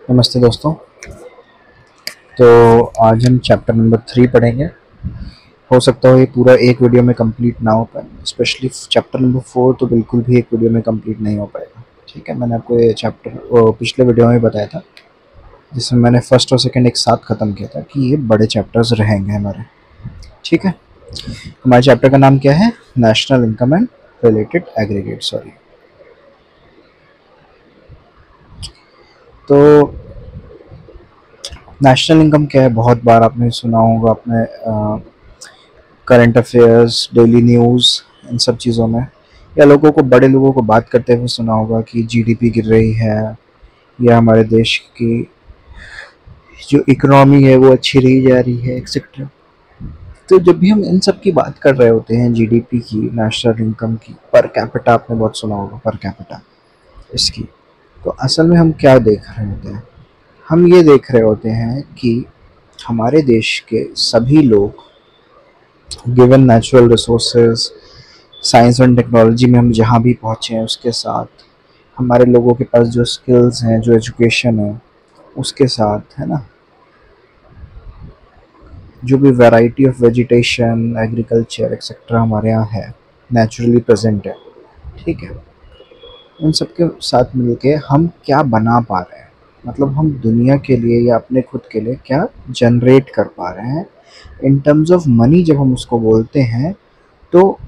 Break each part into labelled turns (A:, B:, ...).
A: नमस्ते दोस्तों। तो आज हम चैप्टर नंबर 3 पढ़ेंगे। हो सकता हो ये पूरा एक वीडियो में कंप्लीट ना हो पाए, स्पेशली चैप्टर नंबर 4 तो बिल्कुल भी एक वीडियो में कंप्लीट नहीं हो पाएगा। ठीक है, मैंने आपको ये चैप्टर पिछले वीडियो में बताया था, जिसमें मैंने फर्स्ट और सेकंड एक साथ ख़त्म किया था कि ये बड़े चैप्टर्स रहेंगे हमारे। ठीक है, हमारे चैप्टर का नाम क्या है? National income and related aggregate. Sorry. तो नेशनल इनकम क्या है? बहुत बार आपने सुना होगा अपने करंट अफेयर्स, डेली न्यूज़, इन सब चीज़ों में, या लोगों को, बड़े लोगों को बात करते हुए सुना होगा कि जीडीपी गिर रही है या हमारे देश की जो इकोनॉमी है वो अच्छी रही जा रही है, एक्सेट्रा। तो जब भी हम इन सब की बात कर रहे होते हैं, जीडीपी की, नेशनल इनकम की, पर कैपिटा आपने बहुत सुना होगा, पर कैपिटा इसकी, तो असल में हम क्या देख रहे होते हैं? हम ये देख रहे होते हैं कि हमारे देश के सभी लोग, given natural resources, science and technology में हम जहाँ भी पहुँचे हैं, उसके साथ हमारे लोगों के पास जो स्किल्स हैं, जो एजुकेशन है, उसके साथ, है ना, जो भी variety of vegetation, agriculture etcetera हमारे यहाँ है, नेचुरली प्रेजेंट है। ठीक है, उन सब के साथ मिलके हम क्या बना पा रहे हैं, मतलब हम दुनिया के लिए या अपने खुद के लिए क्या जनरेट कर पा रहे हैं इन टर्म्स ऑफ मनी। जब हम उसको बोलते हैं तो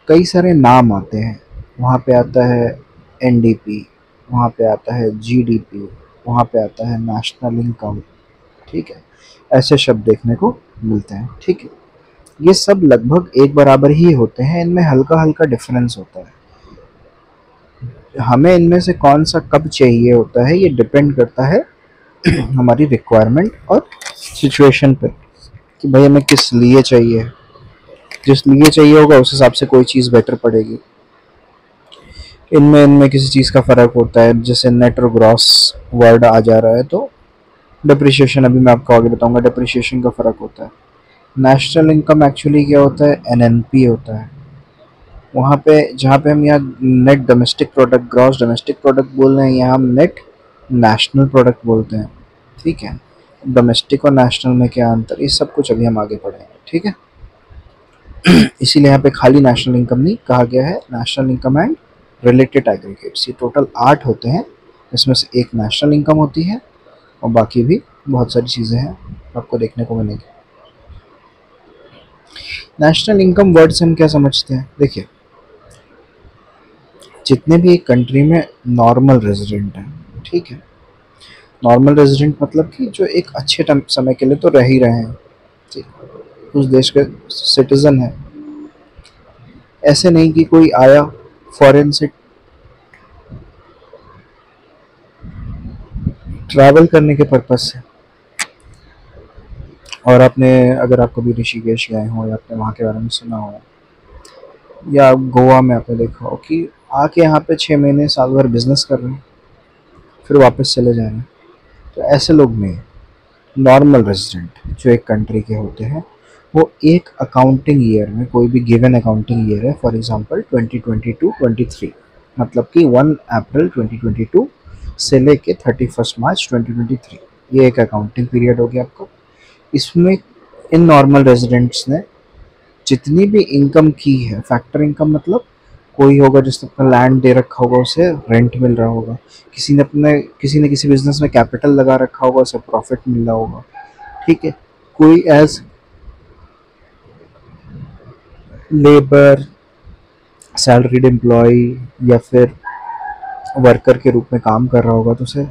A: कई सारे नाम आते हैं। वहाँ पे आता है एनडीपी, वहाँ पे आता है जीडीपी, वहाँ पे आता है नेशनल इनकम। ठीक है, ऐसे शब्द देखने को मिलते हैं। ठीक है, ये सब लगभग एक बराबर ही होते हैं, इनमें हल्का हल्का डिफरेंस होता है। हमें इनमें से कौन सा कब चाहिए होता है, ये डिपेंड करता है हमारी रिक्वायरमेंट और सिचुएशन पे, कि भाई हमें किस लिए चाहिए। जिस लिए चाहिए होगा उस हिसाब से कोई चीज़ बेटर पड़ेगी। इनमें इनमें किसी चीज़ का फ़र्क होता है, जैसे नेट और ग्रॉस वर्ड आ जा रहा है तो डिप्रिशिएशन, अभी मैं आपको आगे बताऊंगा, डिप्रिशिएशन का फ़र्क होता है। नेशनल इनकम एक्चुअली क्या होता है? एनएनपी होता है। वहाँ पे जहाँ पे हम यहाँ net domestic product, gross domestic product बोल रहे हैं, यहाँ हम नेट नेशनल प्रोडक्ट बोलते हैं। ठीक है, डोमेस्टिक और नेशनल में क्या अंतर, ये सब कुछ अभी हम आगे पढ़ेंगे। ठीक है, इसीलिए यहाँ पे खाली नेशनल इनकम नहीं कहा गया है, national income and related aggregates. ये टोटल 8 होते हैं, इसमें से एक नेशनल इनकम होती है और बाकी भी बहुत सारी चीज़ें हैं आपको देखने को मिलेंगी। नेशनल इनकम वर्ड से हम क्या समझते हैं? देखिए, जितने भी एक कंट्री में नॉर्मल रेजिडेंट हैं, ठीक है, नॉर्मल रेजिडेंट मतलब कि जो एक अच्छे समय के लिए तो रह ही रहे हैं, ठीक, उस देश के सिटीजन है। ऐसे नहीं कि कोई आया फॉरेन से ट्रैवल करने के पर्पज से, और आपने, अगर आप कभी ऋषिकेश गए हो या आपने वहाँ के बारे में सुना हो, या गोवा में आपने देखा हो कि आके यहाँ पे 6 महीने साल भर बिजनेस कर रहे हैं, फिर वापस चले जा रहे हैं, तो ऐसे लोग नहीं। नॉर्मल रेजिडेंट जो एक कंट्री के होते हैं, वो एक अकाउंटिंग ईयर में, कोई भी गिवन अकाउंटिंग ईयर है, फॉर एग्जांपल 2022-23, मतलब कि 1 अप्रैल 2022 से लेके 31 मार्च 2023, ये एक अकाउंटिंग पीरियड हो गया आपको। इसमें इन नॉर्मल रेजिडेंट्स ने जितनी भी इनकम की है, फैक्टर इनकम मतलब कोई होगा जिसने अपना लैंड दे रखा होगा, उसे रेंट मिल रहा होगा, किसी ने किसी बिजनेस में कैपिटल लगा रखा होगा, उसे प्रॉफिट मिल रहा होगा। ठीक है, कोई एज लेबर, सैलरीड एम्प्लॉय या फिर वर्कर के रूप में काम कर रहा होगा, तो उसे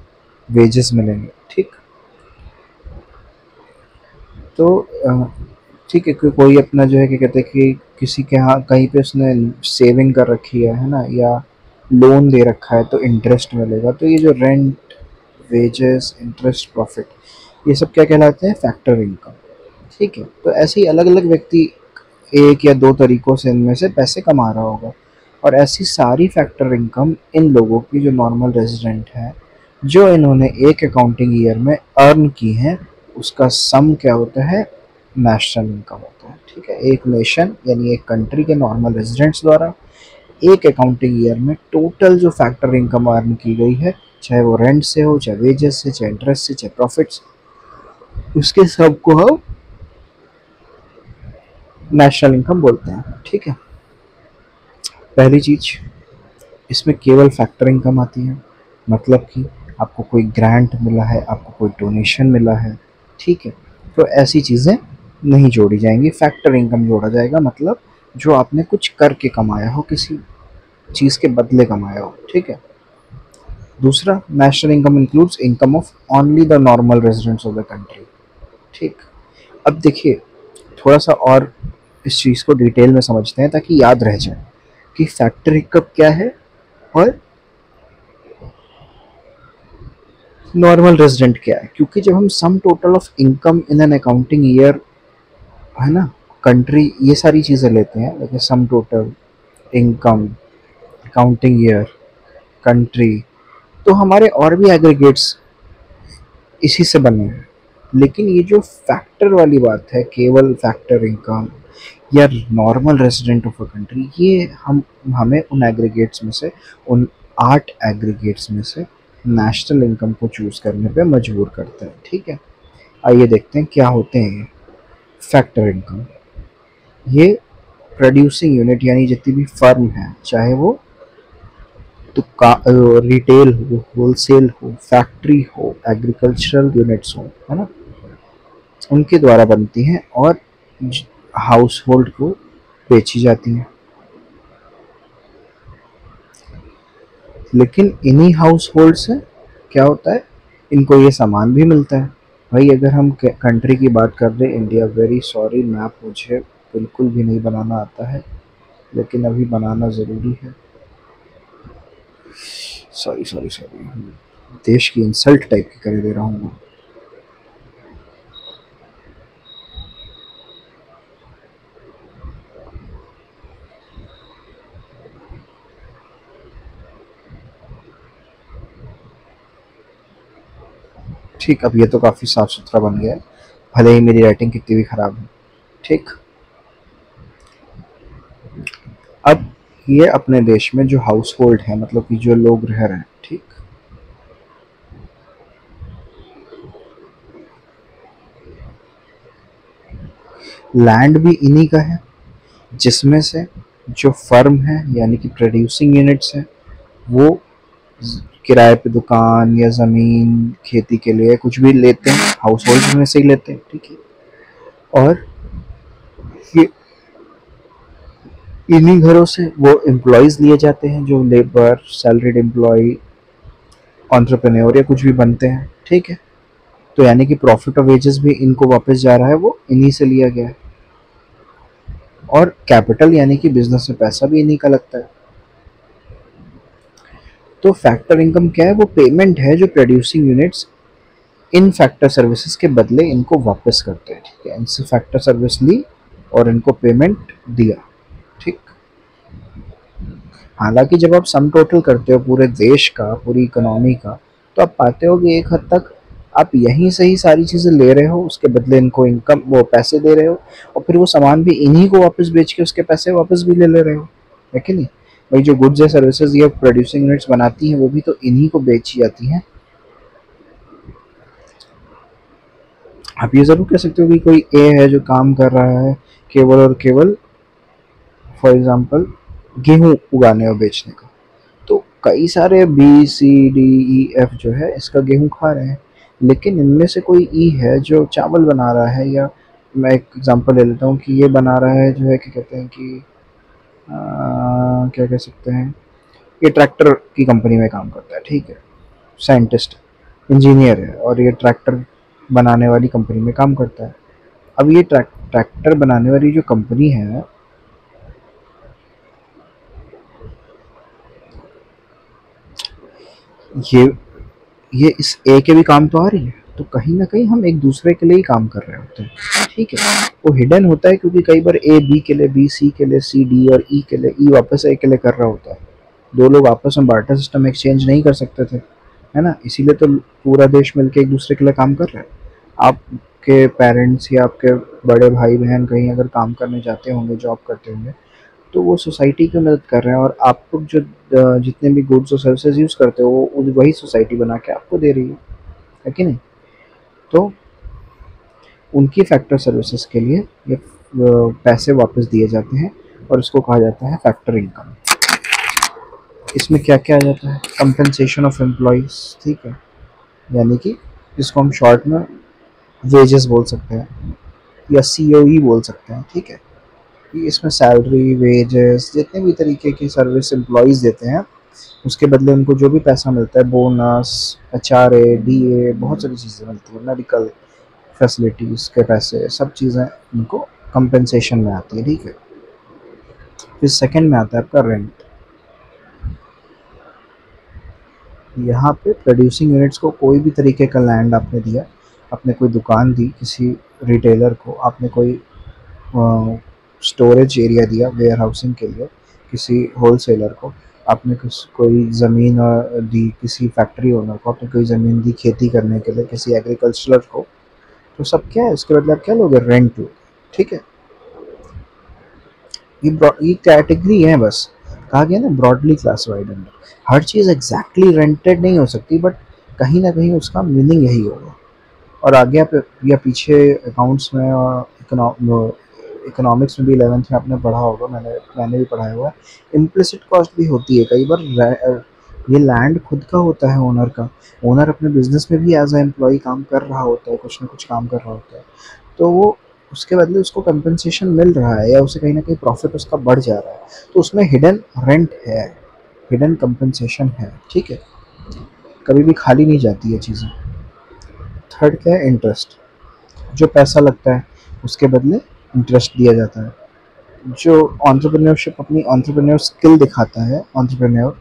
A: वेजेस मिलेंगे। ठीक, तो ठीक है, कोई अपना जो है क्या कहते हैं कि किसी के यहाँ कहीं पे उसने सेविंग कर रखी है ना, या लोन दे रखा है, तो इंटरेस्ट मिलेगा। तो ये जो रेंट, वेजेस, इंटरेस्ट, प्रॉफिट, ये सब क्या कहलाते हैं? Factor income. ठीक है, तो ऐसे ही अलग अलग व्यक्ति एक या दो तरीकों से इनमें से पैसे कमा रहा होगा, और ऐसी सारी फैक्टर इनकम इन लोगों की, जो नॉर्मल रेजिडेंट है, जो इन्होंने एक अकाउंटिंग ईयर में अर्न की हैं, उसका सम क्या होता है? नेशनल इनकम होता है। ठीक है, एक नेशन यानी एक कंट्री के नॉर्मल रेजिडेंट्स द्वारा एक अकाउंटिंग ईयर में टोटल जो फैक्टर इनकम अर्न की गई है, चाहे वो रेंट से हो, चाहे वेजेस से, चाहे इंटरेस्ट से, चाहे प्रॉफिट से, उसके सब को हम नेशनल इनकम बोलते हैं। ठीक है, पहली चीज, इसमें केवल फैक्टर इनकम आती है, मतलब कि आपको कोई ग्रांट मिला है, आपको कोई डोनेशन मिला है, ठीक है, तो ऐसी चीज़ें नहीं जोड़ी जाएंगी, फैक्टर इनकम जोड़ा जाएगा, मतलब जो आपने कुछ करके कमाया हो, किसी चीज़ के बदले कमाया हो। ठीक है, दूसरा, national income includes income of only the normal residents of the country. ठीक, अब देखिए थोड़ा सा और इस चीज़ को डिटेल में समझते हैं ताकि याद रह जाए कि फैक्टर इनकम क्या है और नॉर्मल रेजिडेंट क्या है। क्योंकि जब हम sum total of income in an accounting year, है ना, कंट्री, ये सारी चीज़ें लेते हैं, लेकिन sum total income, accounting year, country, तो हमारे और भी एग्रीगेट्स इसी से बने हैं। लेकिन ये जो फैक्टर वाली बात है, केवल फैक्टर इनकम या normal resident of a country, ये हमें उन एग्रीगेट्स में से, उन 8 एग्रीगेट्स में से नेशनल इनकम को चूज़ करने पे मजबूर करते हैं। ठीक है, आइए देखते हैं क्या होते हैं ये फैक्टर इनकम। ये प्रोड्यूसिंग यूनिट यानी जितनी भी फर्म है, चाहे वो तो रिटेल हो, होलसेल हो, फैक्ट्री हो, एग्रीकल्चरल यूनिट्स हो, है ना, उनके द्वारा बनती हैं और हाउस होल्ड को बेची जाती हैं। लेकिन इन्हीं हाउस होल्ड से क्या होता है, इनको ये सामान भी मिलता है। भाई अगर हम कंट्री की बात कर रहे हैं इंडिया, वेरी सॉरी, मैप मुझे बिल्कुल भी नहीं बनाना आता है, लेकिन अभी बनाना ज़रूरी है। सॉरी सॉरी सॉरी, देश की इंसल्ट टाइप की कर दे रहा हूँ मैं। ठीक, अब ये तो काफ़ी साफ सुथरा बन गया है, भले ही मेरी राइटिंग कितनी भी ख़राब है। ठीक, अब ये अपने देश में जो हाउस होल्ड है, मतलब कि जो लोग रह रहे हैं, ठीक, लैंड भी इन्हीं का है, जिसमें से जो फर्म है यानी कि प्रोड्यूसिंग यूनिट्स हैं, वो किराए पे दुकान या ज़मीन, खेती के लिए कुछ भी लेते हैं, हाउस होल्ड में से ही लेते हैं। ठीक है, और ये इन्हीं घरों से वो एम्प्लॉयज़ लिए जाते हैं, जो लेबर, सैलरीड एम्प्लॉय, एंटरप्रेन्योर या कुछ भी बनते हैं। ठीक है, तो यानी कि प्रॉफिट और वेजेस भी इनको वापस जा रहा है, वो इन्हीं से लिया गया है, और कैपिटल यानी कि बिजनेस में पैसा भी इन्हीं का लगता है। तो फैक्टर इनकम क्या है, वो पेमेंट है जो producing units in factor services के बदले इनको वापस करते हैं। ठीक है, इनसे फैक्टर सर्विस ली और इनको पेमेंट दिया। ठीक, हालांकि जब आप सम टोटल करते हो पूरे देश का, पूरी इकोनॉमी का, तो आप पाते हो कि एक हद तक आप यहीं से ही सारी चीज़ें ले रहे हो, उसके बदले इनको इनकम, वो पैसे दे रहे हो, और फिर वो सामान भी इन्हीं को वापस बेच के उसके पैसे वापस भी ले रहे हो, है कि नहीं। भाई जो गुड्स या सर्विसेज ये प्रोड्यूसिंग यूनिट्स बनाती हैं, वो भी तो इन्हीं को बेची जाती हैं। आप ये ज़रूर कह सकते हो कि कोई ए है जो काम कर रहा है केवल और केवल, फॉर एग्जांपल, गेहूं उगाने और बेचने का, तो कई सारे B C D E F जो है इसका गेहूं खा रहे हैं, लेकिन इनमें से कोई ई है जो चावल बना रहा है, या मैं एक एग्जांपल ले लेता हूँ कि ये बना रहा है जो है, क्या कहते हैं कि क्या कह सकते हैं, ये ट्रैक्टर की कंपनी में काम करता है। ठीक है, साइंटिस्ट, इंजीनियर है, और ये ट्रैक्टर बनाने वाली कंपनी में काम करता है। अब ये ट्रैक्टर बनाने वाली जो कंपनी है, ये ये इस ए के भी काम तो आ रही है, तो कहीं ना कहीं हम एक दूसरे के लिए ही काम कर रहे होते हैं। ठीक है, वो हिडन होता है क्योंकि कई बार ए बी के लिए, बी सी के लिए, सी डी, और ई के लिए, ई वापस ए के लिए कर रहा होता है। दो लोग आपस में बार्टर सिस्टम एक्सचेंज नहीं कर सकते थे, है ना, इसीलिए तो पूरा देश मिलकर एक दूसरे के लिए काम कर रहा है। आपके पेरेंट्स या आपके बड़े भाई बहन कहीं अगर काम करने जाते होंगे, जॉब करते होंगे, तो वो सोसाइटी की मदद कर रहे हैं, और आप लोग जो जितने भी गुड्स और सर्विसेज यूज़ करते हो वो वही सोसाइटी बना के आपको दे रही है कि नहीं। तो उनकी फैक्टर सर्विसेज के लिए ये पैसे वापस दिए जाते हैं, और इसको कहा जाता है फैक्टर इनकम। इसमें क्या क्या आ जाता है, कंपनसेशन ऑफ एम्प्लॉयज़, ठीक है, यानी कि जिसको हम शॉर्ट में वेजेस बोल सकते हैं या सीओई बोल सकते हैं, ठीक है। कि इसमें सैलरी, वेजेस, जितने भी तरीके की सर्विस एम्प्लॉयज़ देते हैं उसके बदले उनको जो भी पैसा मिलता है, बोनस, एचआरए, डीए, बहुत सारी चीज़ें मिलती है, मेडिकल फैसिलिटीज़ के पैसे, सब चीज़ें उनको कंपनसेशन में आती है, ठीक है। फिर सेकंड में आता है आपका रेंट। यहाँ पे प्रोड्यूसिंग यूनिट्स को कोई भी तरीके का लैंड आपने दिया, आपने कोई दुकान दी किसी रिटेलर को, आपने कोई स्टोरेज एरिया दिया वेयर हाउसिंग के लिए किसी होलसेलर को, आपने कोई ज़मीन दी किसी फैक्ट्री ओनर को, आपने कोई ज़मीन दी खेती करने के लिए किसी एग्रीकल्चरर को, तो सब क्या है, उसके बदले आप क्या लोगे, रेंट लोगे, ठीक है। ये कैटेगरी है, बस कहा गया ना ब्रॉडली क्लासिफाइड अंडर। हर चीज़ एग्जैक्टली रेंटेड नहीं हो सकती, बट कहीं ना कहीं उसका मीनिंग यही होगा। और आगे आप या पीछे अकाउंट्स में और इकोनॉमिक्स में भी 11th में आपने पढ़ा होगा, मैंने भी पढ़ाया हुआ है, इम्प्लिसिट कॉस्ट भी होती है कई बार। ये लैंड खुद का होता है ओनर का, ओनर अपने बिजनेस में भी एज ए एम्प्लॉय काम कर रहा होता है, कुछ ना कुछ काम कर रहा होता है, तो वो उसके बदले उसको कंपनसेशन मिल रहा है या उसे कहीं ना कहीं प्रॉफिट उसका बढ़ जा रहा है, तो उसमें हिडन रेंट है, हिडन कंपनसेशन है, ठीक है। कभी भी खाली नहीं जाती है चीज़ें। थर्ड क्या है, इंटरेस्ट। जो पैसा लगता है उसके बदले इंटरेस्ट दिया जाता है। जो एंटरप्रेन्योरशिप अपनी एंटरप्रेन्योर स्किल दिखाता है, एंटरप्रेन्योर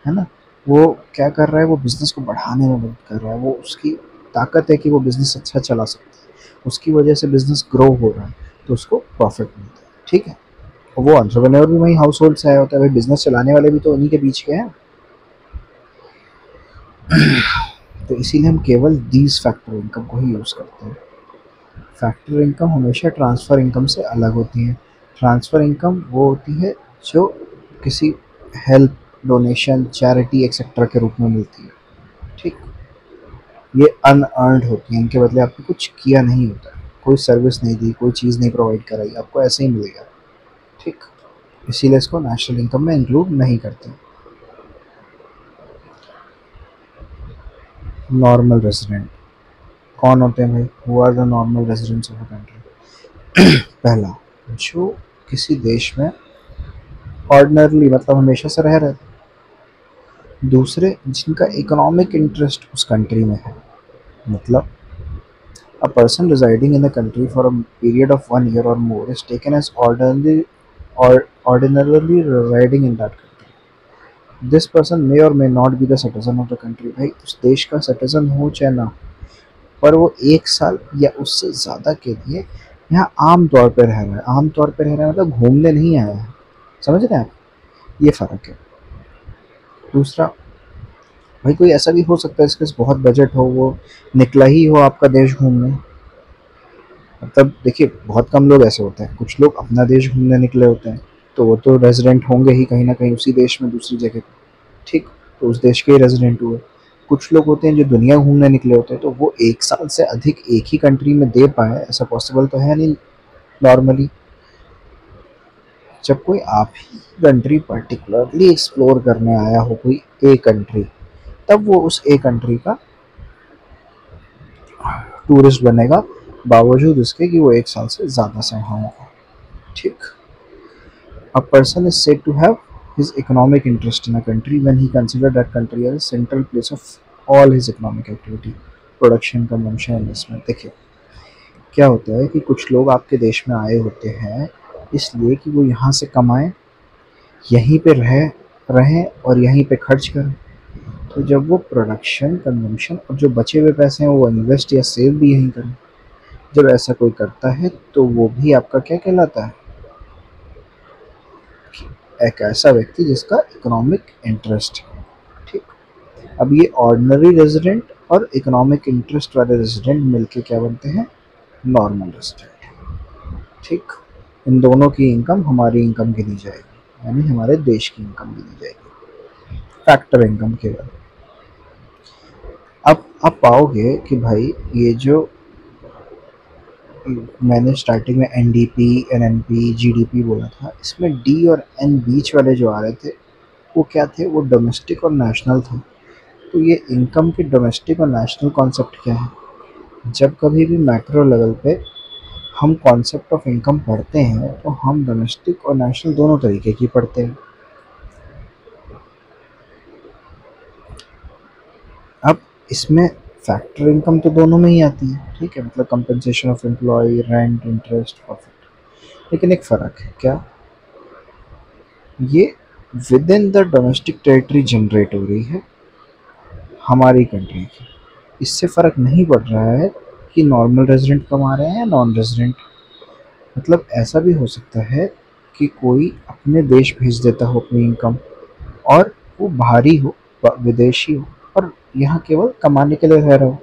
A: है ना, वो क्या कर रहा है, वो बिज़नेस को बढ़ाने में मदद कर रहा है, वो उसकी ताकत है कि वो बिज़नेस अच्छा चला सकता है, उसकी वजह से बिज़नेस ग्रो हो रहा है, तो उसको प्रॉफिट मिलता है, ठीक है। और वो एंटरप्रेन्योर भी वही हाउस होल्ड से आया होता है, भाई बिज़नेस चलाने वाले भी तो उन्हीं के बीच के हैं। तो इसीलिए हम केवल दीज फैक्टर इनकम को ही यूज़ करते हैं। फैक्टर इनकम हमेशा ट्रांसफ़र इनकम से अलग होती है। ट्रांसफ़र इनकम वो होती है जो किसी हेल्प, डोनेशन, चैरिटी एक्सेट्रा के रूप में मिलती है, ठीक। ये अनअर्नड होती है, इनके बदले आपने कुछ किया नहीं होता है, कोई सर्विस नहीं दी, कोई चीज़ नहीं प्रोवाइड कराई, आपको ऐसे ही मिलेगा, ठीक। इसीलिए इसको नेशनल इनकम में इंक्लूड नहीं करते। नॉर्मल रेजिडेंट कौन होते हैं भाई, who are the normal residents of a country. पहला, जो किसी देश में ऑर्डिनरली मतलब हमेशा से रह रहे। दूसरे, जिनका इकोनॉमिक इंटरेस्ट उस कंट्री में है, मतलब a person residing in the country for a period of 1 year or more is taken as ordinarily residing in that country. This person may or may not be the citizen of the country. भाई उस देश का citizen हो चाहे ना, पर वो 1 साल या उससे ज़्यादा के लिए यहाँ आम तौर पर रह रहा है। आम तौर पर रह रहा है मतलब घूमने नहीं आया है, समझ रहे हैं आप, ये फ़र्क है। दूसरा, भाई कोई ऐसा भी हो सकता है इसके पास बहुत बजट हो, वो निकला ही हो आपका देश घूमने। मतलब देखिए बहुत कम लोग ऐसे होते हैं, कुछ लोग अपना देश घूमने निकले होते हैं, तो वो तो रेजिडेंट होंगे ही कहीं ना कहीं उसी देश में दूसरी जगह पे, ठीक, तो उस देश के ही रेजिडेंट हुए। कुछ लोग होते हैं जो दुनिया घूमने निकले होते हैं, तो वो 1 साल से अधिक एक ही कंट्री में दे पाए, ऐसा पॉसिबल तो है नहीं नॉर्मली। जब कोई आप ही कंट्री पर्टिकुलरली एक्सप्लोर करने आया हो, कोई ए कंट्री, तब वो उस ए कंट्री का टूरिस्ट बनेगा, बावजूद इसके कि वो 1 साल से ज़्यादा से वहाँ होगा, ठीक। A person is said to have his economic interest in a country when he considers that country as a central place of all his economic activity, production, consumption, investment. देखिए क्या होता है कि कुछ लोग आपके देश में आए होते हैं इसलिए कि वो यहाँ से कमाएं, यहीं पे रहें और यहीं पे खर्च करें। तो जब वो प्रोडक्शन, कंजम्पशन और जो बचे हुए पैसे हैं वो इन्वेस्ट या सेव भी यहीं करें। जब ऐसा कोई करता है तो वो भी आपका क्या कहलाता है, एक ऐसा व्यक्ति जिसका इकोनॉमिक इंटरेस्ट है, ठीक। अब ये ऑर्डिनरी रेजिडेंट और इकोनॉमिक इंटरेस्ट वाले रेजिडेंट मिलके क्या बनते हैं, नॉर्मल रेजिडेंट, ठीक। इन दोनों की इनकम हमारी इनकम गिनी जाएगी। यानी हमारे देश की इनकम गिनी जाएगी फैक्टर इनकम केवल। अब आप पाओगे कि भाई ये जो मैंने स्टार्टिंग में एनडीपी, एनएनपी, जीडीपी बोला था, इसमें डी और एन बीच वाले जो आ रहे थे वो क्या थे, वो डोमेस्टिक और नेशनल थे। तो ये इनकम के डोमेस्टिक और नेशनल कॉन्सेप्ट क्या है? जब कभी भी मैक्रो लेवल पे हम कॉन्सेप्ट ऑफ इनकम पढ़ते हैं तो हम डोमेस्टिक और नेशनल दोनों तरीके की पढ़ते हैं। अब इसमें फैक्टर इनकम तो दोनों में ही आती है, ठीक है, मतलब compensation of employ, rent, interest, profit. लेकिन एक फ़र्क है क्या, ये within the domestic territory generate हो रही है हमारी कंट्री की। इससे फ़र्क नहीं पड़ रहा है कि नॉर्मल रेजिडेंट कमा रहे हैं या नॉन रेजिडेंट। मतलब ऐसा भी हो सकता है कि कोई अपने देश भेज देता हो अपनी इनकम और वो बाहरी हो, विदेशी हो, और यहाँ केवल कमाने के लिए रह रहा हो,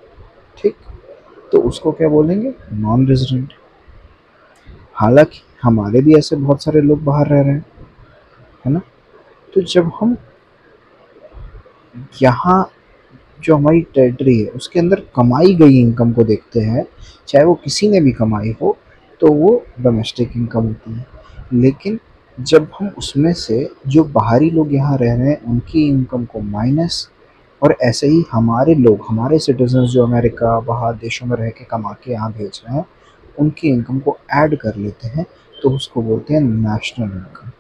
A: ठीक, तो उसको क्या बोलेंगे, नॉन रेजिडेंट। हालांकि हमारे भी ऐसे बहुत सारे लोग बाहर रह रहे हैं, है ना। तो जब हम यहाँ जो हमारी टेरिटरी है उसके अंदर कमाई गई इनकम को देखते हैं, चाहे वो किसी ने भी कमाई हो, तो वो डोमेस्टिक इनकम होती है। लेकिन जब हम उसमें से जो बाहरी लोग यहाँ रह रहे हैं उनकी इनकम को माइनस, और ऐसे ही हमारे लोग, हमारे सिटीजन्स जो अमेरिका बाहर देशों में रह के कमा के यहाँ भेज रहे हैं, उनकी इनकम को ऐड कर लेते हैं, तो उसको बोलते हैं नेशनल इनकम।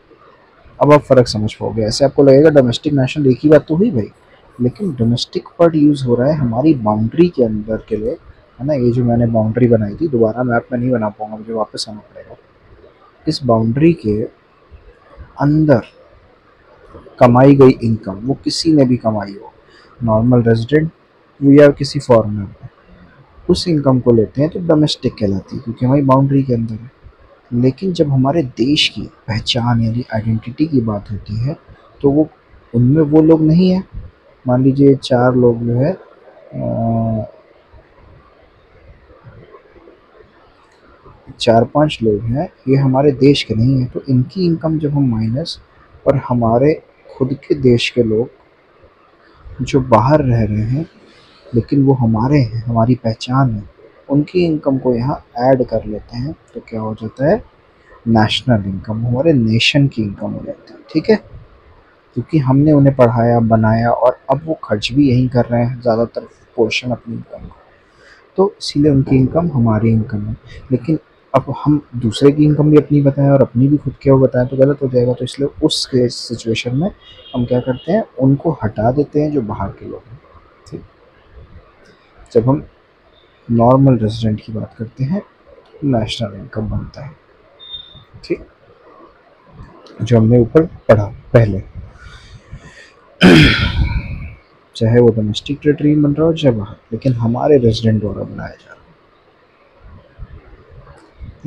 A: अब आप फ़र्क समझ पाओगे। ऐसे आपको लगेगा डोमेस्टिक नेशनल एक ही बात तो हुई भाई, लेकिन डोमेस्टिक वर्ड यूज़ हो रहा है हमारी बाउंड्री के अंदर के लिए, है ना। ये जो मैंने बाउंड्री बनाई थी, दोबारा मैप में नहीं बना पाऊंगा, मुझे वापस आना पड़ेगा। इस बाउंड्री के अंदर कमाई गई इनकम, वो किसी ने भी कमाई हो, नॉर्मल रेजिडेंट या किसी फॉरेनर, उस इनकम को लेते हैं तो डोमेस्टिक कहलाती है, क्योंकि हमारी बाउंड्री के अंदर है। लेकिन जब हमारे देश की पहचान यानी आइडेंटिटी की बात होती है, तो वो उनमें वो लोग नहीं है। मान लीजिए 4 लोग जो है 4-5 लोग हैं, ये हमारे देश के नहीं हैं, तो इनकी इनकम जब हम माइनस, और हमारे खुद के देश के लोग जो बाहर रह रहे हैं लेकिन वो हमारे हैं, हमारी पहचान है, उनकी इनकम को यहाँ ऐड कर लेते हैं, तो क्या हो जाता है, नेशनल इनकम, हमारे नेशन की इनकम हो जाती है, ठीक है। क्योंकि हमने उन्हें पढ़ाया, बनाया, और अब वो खर्च भी यहीं कर रहे हैं ज़्यादातर पोर्शन अपनी इनकम का, तो इसीलिए उनकी इनकम हमारी इनकम है। लेकिन अब हम दूसरे की इनकम भी अपनी बताएं और अपनी भी खुद के वो बताएं तो गलत हो जाएगा। तो इसलिए उस केस सिचुएशन में हम क्या करते हैं, उनको हटा देते हैं जो बाहर के लोग हैं, ठीक। जब हम नॉर्मल रेजिडेंट की बात करते हैं, नेशनल इनकम बनता है, ठीक, जो हमने ऊपर पढ़ा पहले। चाहे वो डोमेस्टिक टेरिटरी बन रहा हो चाहे बाहर, लेकिन हमारे रेजिडेंट द्वारा बनाया जा रहा है।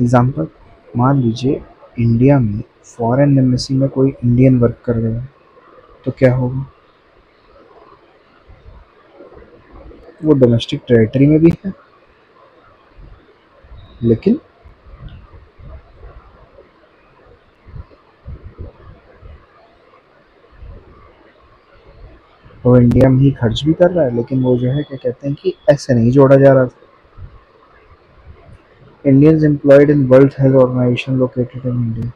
A: एग्जाम्पल, मान लीजिए इंडिया में फॉरेन एम्बेसी में कोई इंडियन वर्क कर रहा है, तो क्या होगा, वो डोमेस्टिक टेरिटरी में भी है, लेकिन वो इंडिया में ही खर्च भी कर रहा है, लेकिन वो जो है क्या कहते हैं कि ऐसे नहीं जोड़ा जा रहा। Indians employed in World Health Organization located in India,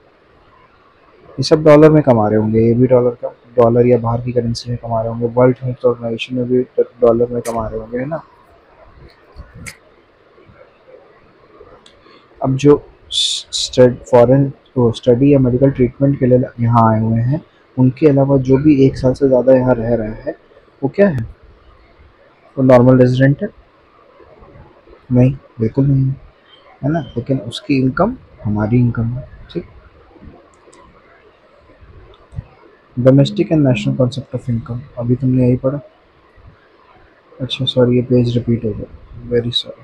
A: ये सब डॉलर में कमा रहे होंगे, ये भी डॉलर का, डॉलर या बाहर की करेंसी में कमा रहे होंगे, वर्ल्ड हेल्थ ऑर्गेनाइजेशन में भी डॉलर में कमा रहे होंगे, है ना। अब जो फॉरेन स्टडी या मेडिकल ट्रीटमेंट के लिए यहाँ आए हुए हैं, उनके अलावा जो भी 1 साल से ज़्यादा यहाँ रह रहा है, वो क्या है, वो नॉर्मल रेजिडेंट है? नहीं, बिल्कुल नहीं है ना। लेकिन उसकी इनकम हमारी इनकम है, ठीक। Domestic and national concept of income, अभी तुमने यही पढ़ा? अच्छा सॉरी, ये पेज रिपीट हो गया, वेरी सॉरी।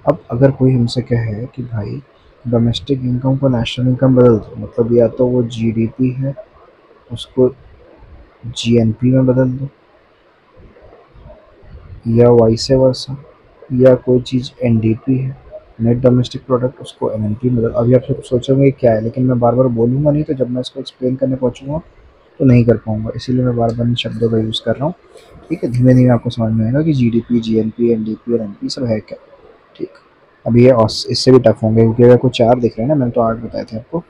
A: अब अगर कोई हमसे कहे कि भाई डोमेस्टिक इनकम को नेशनल इनकम बदल दो, मतलब या तो वो जीडीपी है उसको जीएनपी में बदल दो, या वाइस वर्सा, या कोई चीज़ एनडीपी है, नेट डोमेस्टिक प्रोडक्ट, उसको एनएनपी में बदल। अभी आप सब सोचोगे क्या है, लेकिन मैं बार बार बोलूँगा नहीं, तो जब मैं इसको एक्सप्लेन करने पहुँचूँगा तो नहीं कर पाऊँगा, इसीलिए मैं बार बार इन शब्दों का यूज़ कर रहा हूँ। ठीक है, धीमे धीमे आपको समझ में आएगा कि जीडीपी, जीएनपी, एनडीपी और एनपी सब है क्या। ठीक, अभी ये इससे भी टफ होंगे, क्योंकि अगर कुछ 4 दिख रहे हैं ना, मैंने तो 8 बताए थे आपको।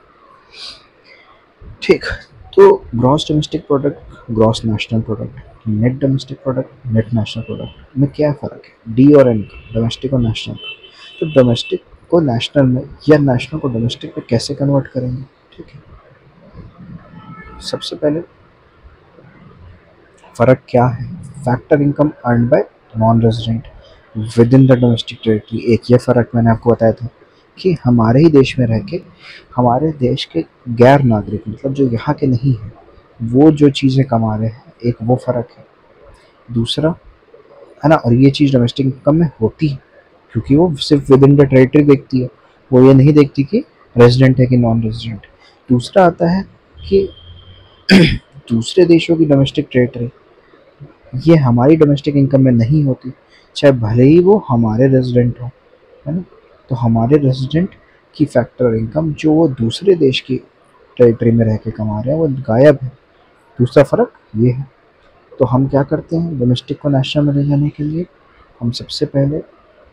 A: ठीक, तो gross domestic product, gross national product, net domestic product, net national product में क्या फ़र्क है, डी और एन का, डोमेस्टिक और नेशनल का। तो डोमेस्टिक को नेशनल में या नेशनल को डोमेस्टिक में कैसे कन्वर्ट करेंगे। ठीक है, सबसे पहले फ़र्क क्या है, factor income earn by non resident with in the domestic territory. एक ये फ़र्क मैंने आपको बताया था कि हमारे ही देश में रह के हमारे देश के गैर नागरिक, मतलब जो यहाँ के नहीं हैं, वो जो चीज़ें कमा रहे हैं, एक वो फ़र्क है। दूसरा है ना, और ये चीज़ डोमेस्टिक इनकम में होती है, क्योंकि वो सिर्फ विद इन द टेरिटरी देखती है, वो ये नहीं देखती कि रेजिडेंट है कि नॉन रेजिडेंट। दूसरा आता है कि दूसरे देशों की डोमेस्टिक टेरिटरी ये हमारी डोमेस्टिक इनकम में नहीं होती, चाहे भले ही वो हमारे रेजिडेंट हो, है ना। तो हमारे रेजिडेंट की फैक्टर इनकम जो वो दूसरे देश की टेरिटरी में रह के कमा रहे हैं, वो गायब है। दूसरा फ़र्क ये है। तो हम क्या करते हैं डोमेस्टिक को नेशनल में ले जाने के लिए, हम सबसे पहले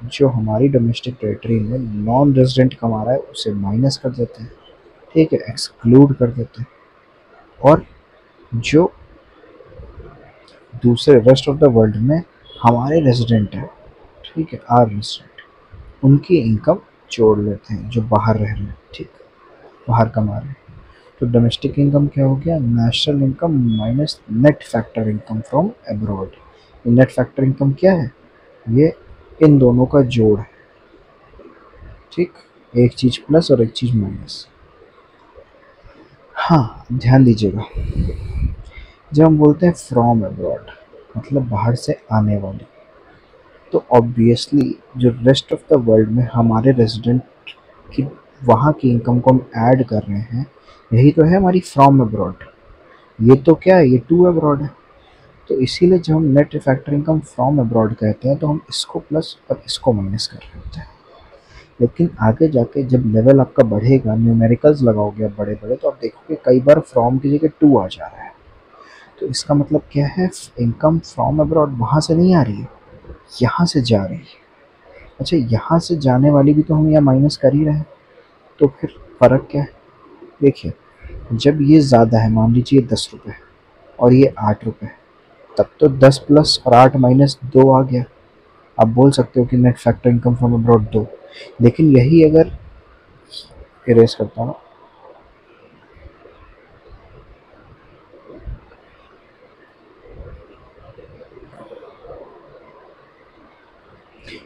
A: जो हमारी डोमेस्टिक टेरिटरी में नॉन रेजिडेंट कमा रहा है उसे माइनस कर देते हैं। ठीक है, एक्सक्लूड कर देते हैं। और जो दूसरे रेस्ट ऑफ द वर्ल्ड में हमारे रेजिडेंट है, ठीक है, आर रेजिडेंट, उनकी इनकम जोड़ लेते हैं जो बाहर रह रहे हैं, ठीक, बाहर कमा रहे हैं। तो डोमेस्टिक इनकम क्या हो गया, national income minus net factor income from abroad. Net factor income क्या है, ये इन दोनों का जोड़ है। ठीक, एक चीज़ प्लस और एक चीज़ माइनस। हाँ, ध्यान दीजिएगा, जब हम बोलते हैं फ्रॉम अब्रॉड मतलब बाहर से आने वाली, तो ऑब्वियसली जो रेस्ट ऑफ द वर्ल्ड में हमारे रेजिडेंट की वहाँ की इनकम को हम ऐड कर रहे हैं, यही तो है हमारी फ्रॉम अब्रॉड। ये तो क्या है, ये टू अब्रॉड है। तो इसीलिए जब हम net factor income from abroad कहते हैं, तो हम इसको प्लस और इसको माइनस कर रहे होते हैं। लेकिन आगे जाके जब लेवल आपका बढ़ेगा, न्यूमेरिकल्स लगाओगे आप बड़े बड़े, तो आप देखोगे कई बार फ्रॉम की जगह टू आ जा रहा है। तो इसका मतलब क्या है, इनकम फ्रॉम अब्रॉड वहाँ से नहीं आ रही है, यहाँ से जा रही है। अच्छा, यहाँ से जाने वाली भी तो हम यहाँ माइनस कर ही रहे हैं, तो फिर फ़र्क क्या है। देखिए, जब ये ज़्यादा है, मान लीजिए 10 रुपये और ये 8 रुपये, तब तो 10 प्लस और 8 माइनस 2 आ गया। आप बोल सकते हो कि net factor income from abroad 2। लेकिन यही अगर इरेज करता हूँ,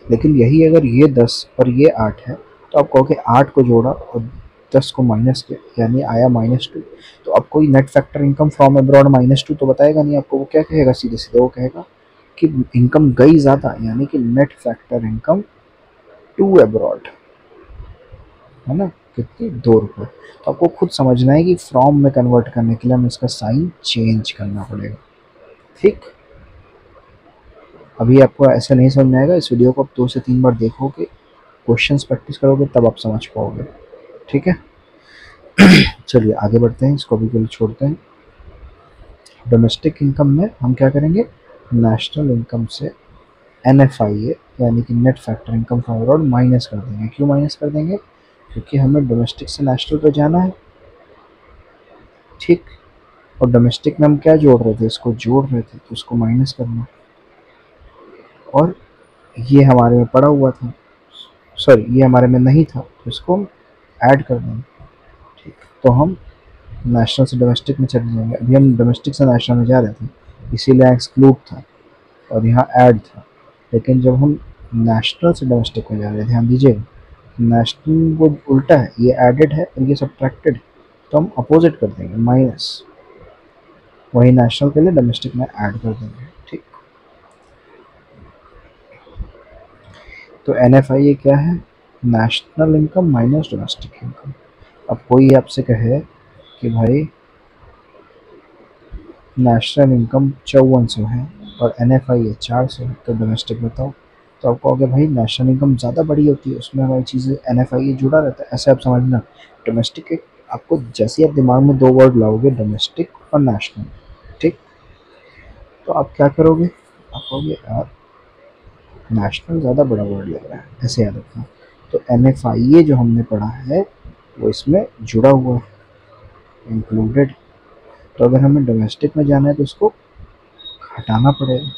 A: लेकिन यही अगर ये 10 और ये 8 है, तो आप कहोगे 8 को जोड़ा और 10 को माइनस किया, यानी आया -2। तो अब कोई net factor income from abroad -2 तो बताएगा नहीं आपको। वो क्या कहेगा, सीधे सीधे वो कहेगा कि इनकम गई ज़्यादा, यानी कि net factor income to abroad, है ना, कितनी 2 रुपये। तो आपको खुद समझना है कि फ्रॉम में कन्वर्ट करने के लिए हमें इसका साइन चेंज करना पड़ेगा। ठीक, अभी आपको ऐसा नहीं समझ में आएगा, इस वीडियो को आप 2 से 3 बार देखोगे, क्वेश्चंस प्रैक्टिस करोगे, तब आप समझ पाओगे। ठीक है, चलिए आगे बढ़ते हैं, इसको अभी के लिए छोड़ते हैं। डोमेस्टिक इनकम में हम क्या करेंगे, नेशनल इनकम से NFIA यानी कि net factor income from abroad minus कर देंगे। क्यों माइनस कर देंगे, क्योंकि हमें डोमेस्टिक से नेशनल पे जाना है। ठीक, और डोमेस्टिक में हम क्या जोड़ रहे थे, इसको जोड़ रहे थे, तो इसको माइनस करना। और ये हमारे में पड़ा हुआ था, सॉरी ये हमारे में नहीं था, तो इसको हम ऐड कर देंगे। ठीक, तो हम नेशनल से डोमेस्टिक में चले जाएंगे। अभी हम डोमेस्टिक से नेशनल में जा रहे थे, इसीलिए एक्सक्लूड था और यहाँ ऐड था। लेकिन जब हम नेशनल से डोमेस्टिक में जा रहे थे, ध्यान दीजिएगा, नेशनल वो उल्टा है, ये एडेड है और ये सब्ट्रैक्टेड है, तो हम अपोजिट कर देंगे, माइनस। वही नेशनल के लिए डोमेस्टिक में ऐड कर देंगे। ठीक, तो NFIA क्या है, national income minus domestic income. अब कोई आपसे कहे कि भाई नेशनल इनकम 5400 है और NFI है 400, तो डोमेस्टिक बताओ। तो आप कहोगे भाई नेशनल इनकम ज़्यादा बड़ी होती है, उसमें हमारी चीज़ें NFI जुड़ा रहता है, ऐसे आप समझना। डोमेस्टिक एक आपको जैसे ही आप दिमाग में दो वर्ड लाओगे, डोमेस्टिक और नेशनल, ठीक, तो आप क्या करोगे, आप कहोगे यार नेशनल ज़्यादा बड़ा वर्ड लग रहा है, ऐसे याद रखना। तो NFIA जो हमने पढ़ा है वो इसमें जुड़ा हुआ है, इंक्लूडेड। तो अगर हमें डोमेस्टिक में जाना है तो उसको हटाना पड़ेगा।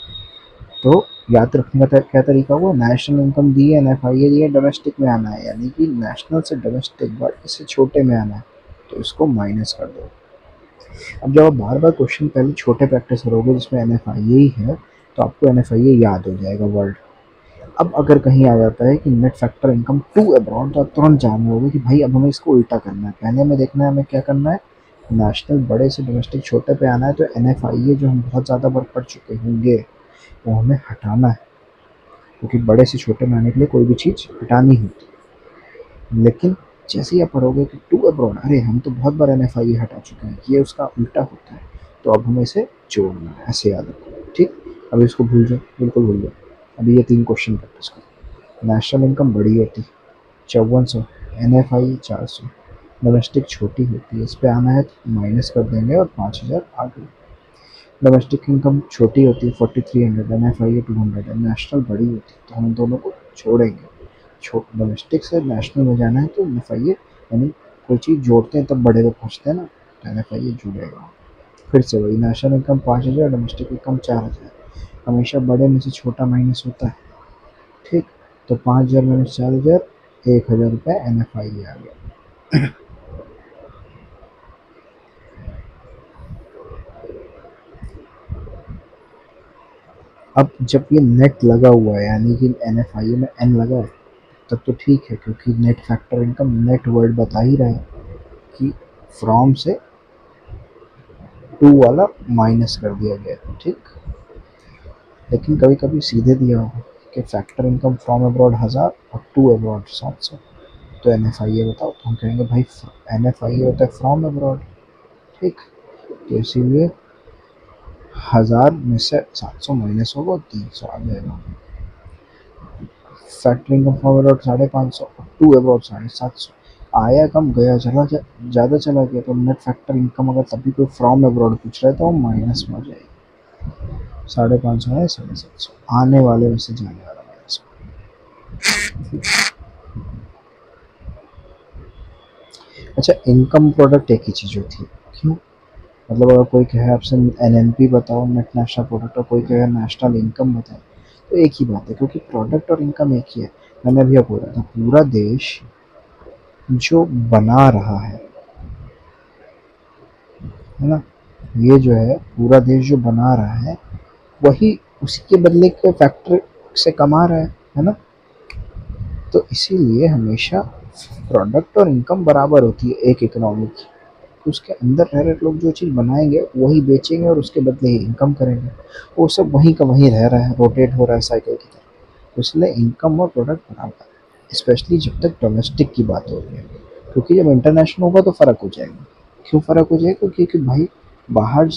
A: तो याद रखने का क्या तरीका हुआ, नेशनल इनकम दी है, NFIA दी है, डोमेस्टिक में आना है, यानी कि नेशनल से डोमेस्टिक बट इससे छोटे में आना है, तो इसको माइनस कर दो। अब जब आप बार बार क्वेश्चन पहले छोटे प्रैक्टिस करोगे जिसमें NFIA ही है, तो आपको NFIA याद हो जाएगा वर्ड। अब अगर कहीं आ जाता है कि net factor income to abroad, तो आप तुरंत जान लोगे कि भाई अब हमें इसको उल्टा करना है। पहले हमें देखना है हमें क्या करना है, नेशनल बड़े से डोमेस्टिक छोटे पे आना है, तो NFIA जो हम बहुत ज़्यादा बार पढ़ चुके होंगे वो हमें हटाना है, क्योंकि बड़े से छोटे में आने के लिए कोई भी चीज़ हटानी होती है। लेकिन जैसे ही आप पढ़ोगे कि टू अब्रॉड, अरे हम तो बहुत बार NFIA हटा चुके हैं, ये उसका उल्टा होता है, तो अब हमें इसे जोड़ना है, ऐसे याद रखो, ठीक। अभी इसको भूल जाओ, बिल्कुल भूल जाओ। अभी ये 3 क्वेश्चन प्रैक्टिस करो। नेशनल इनकम बड़ी होती है 5400, NFI 400, डोमेस्टिक छोटी होती है, इस पे आना है तो माइनस कर देंगे और 5000 आ गई। डोमेस्टिक इनकम छोटी होती है 4300, NFI 200 है, नेशनल बड़ी होती है, तो हम दोनों को छोड़ेंगे। डोमेस्टिक से नेशनल में जाना है तो NFI, यानी कोई चीज़ जोड़ते हैं तब बड़े पे पहुँचते हैं ना, तो NFI जुड़ेगा। फिर से वही, नेशनल इनकम 5000, डोमेस्टिक इनकम 4000, हमेशा बड़े में से छोटा माइनस होता है, ठीक। तो 5000 माइनस 4000, 1000 रुपये NFI आ गया। अब जब ये नेट लगा हुआ है, यानी कि NFI में N लगा है, तब तो ठीक है, क्योंकि net factor income net word बता ही रहा है कि फ्रॉम से टू वाला माइनस कर दिया गया, ठीक। लेकिन कभी कभी सीधे दिया होगा कि फैक्टर इनकम फ्रॉम अब्रॉड 1000 और टू अब्रॉड 700, तो NFIA बताओ, तो हम कहेंगे भाई NFIA होता है फ्रॉम अब्रॉड, ठीक। तो इसीलिए 1000 में से 700 माइनस होगा, 300 आ जाएगा। Factor income from abroad 550, to abroad 750, आया कम गया चला ज़्यादा चला गया, तो नेट फैक्टर इनकम अगर तभी कोई फ्रॉम अब्रॉड पूछ रहा है तो वो माइनस में हो जाएगी। 550 है 750, आने वाले में से जाने वाला माइनस। अच्छा, इनकम प्रोडक्ट एक ही चीज़ होती है, क्यों? मतलब अगर कोई कहे आपसे NNP बताओ, नेट नेशनल प्रोडक्ट, और कोई कहे नेशनल इनकम बताओ, तो एक ही बात है, क्योंकि प्रोडक्ट और इनकम एक ही है। मैंने अभी आपको बोला था पूरा देश जो बना रहा है ना, ये जो है पूरा देश जो बना रहा है, वही उसी के बदले के फैक्टर से कमा रहा है ना। तो इसीलिए हमेशा प्रोडक्ट और इनकम बराबर होती है एक इकोनॉमी की। तो उसके अंदर रह रहे लोग जो चीज़ बनाएंगे वही बेचेंगे और उसके बदले ही इनकम करेंगे, वो सब वहीं का वहीं रह रहा है, रोटेट हो रहा है साइकिल की तरह। तो इसलिए इनकम और प्रोडक्ट बराबर है, स्पेशली जब तक डोमेस्टिक की बात हो रही है, क्योंकि जब इंटरनेशनल होगा तो फ़र्क हो जाएगा। क्यों फ़र्क हो जाएगा? क्योंकि भाई बाहर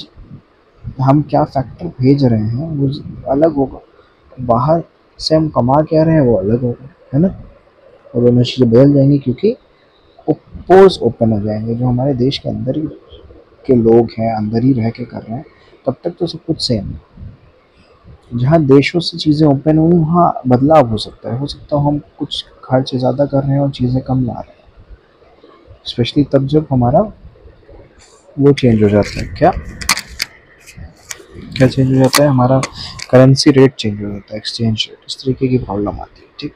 A: हम क्या फैक्टर भेज रहे हैं वो अलग होगा, बाहर से हम कमा क्या रहे हैं वो अलग होगा, है ना। और दोनों चीज़ें बदल जाएंगी, क्योंकि पोर्स ओपन हो जाएंगे। जो हमारे देश के अंदर ही के लोग हैं, अंदर ही रह के कर रहे हैं, तब तक तो सब कुछ सेम है। जहाँ देशों से चीज़ें ओपन हुई वहाँ बदलाव हो सकता है हम कुछ खर्च ज़्यादा कर रहे हैं और चीज़ें कम ला रहे हैं, स्पेशली तब जब हमारा वो चेंज हो जाता है, क्या क्या चेंज हो जाता है, हमारा करेंसी रेट चेंज हो जाता है, एक्सचेंज रेट, इस तरीके की प्रॉब्लम आती है, ठीक।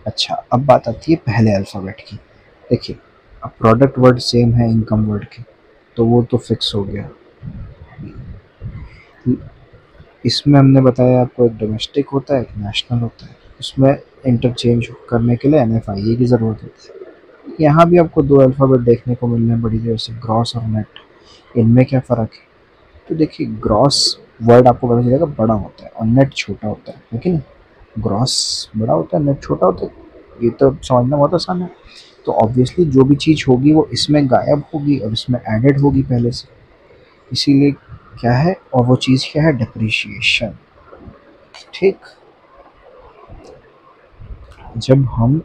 A: अच्छा, अब बात आती है पहले अल्फ़ाबेट की। देखिए, अब प्रोडक्ट वर्ड सेम है इनकम वर्ड के, तो वो तो फिक्स हो गया। इसमें हमने बताया आपको एक डोमेस्टिक होता है, एक नेशनल होता है, उसमें इंटरचेंज करने के लिए NFIA की ज़रूरत होती है। यहाँ भी आपको दो अल्फ़ाबेट देखने को मिल रहे हैं बड़ी देर से, ग्रॉस और नेट। इनमें क्या फ़र्क है? तो देखिए, ग्रॉस वर्ड आपको पता चलेगा बड़ा होता है और नेट छोटा होता है, लेकिन ग्रॉस बड़ा होता है, नेट छोटा होता है, ये तो समझना बहुत आसान है। तो ऑब्वियसली जो भी चीज़ होगी वो इसमें गायब होगी और इसमें एडेड होगी पहले से, इसीलिए क्या है, और वो चीज़ क्या है, डिप्रिशिएशन। ठीक, जब हम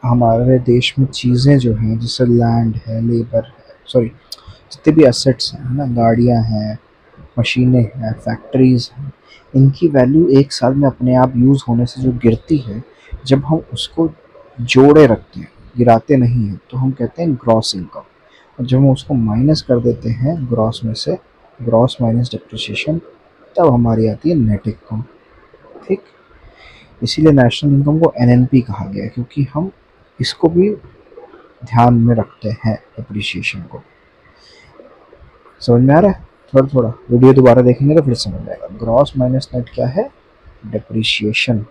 A: हमारे देश में चीज़ें जो हैं जैसे लैंड है, लेबर है, सॉरी जितने भी एसेट्स हैं ना, गाड़ियाँ हैं, मशीनें हैं, फैक्ट्रीज़ हैं, इनकी वैल्यू एक साल में अपने आप यूज़ होने से जो गिरती है, जब हम उसको जोड़े रखते हैं, गिराते नहीं हैं, तो हम कहते हैं ग्रॉस इनकम। और जब हम उसको माइनस कर देते हैं ग्रॉस में से, ग्रॉस माइनस डिप्रिसिएशन, तब हमारी आती है नेट इनकम। ठीक, इसीलिए नेशनल इनकम को एनएनपी कहा गया है, क्योंकि हम इसको भी ध्यान में रखते हैं डिप्रिसिएशन को। समझ में आ रहा है? थोड़ा थोड़ा वीडियो दोबारा देखेंगे तो फिर समझ आएगा। ग्रॉस माइनस नेट क्या है, डिप्रिसिएशन।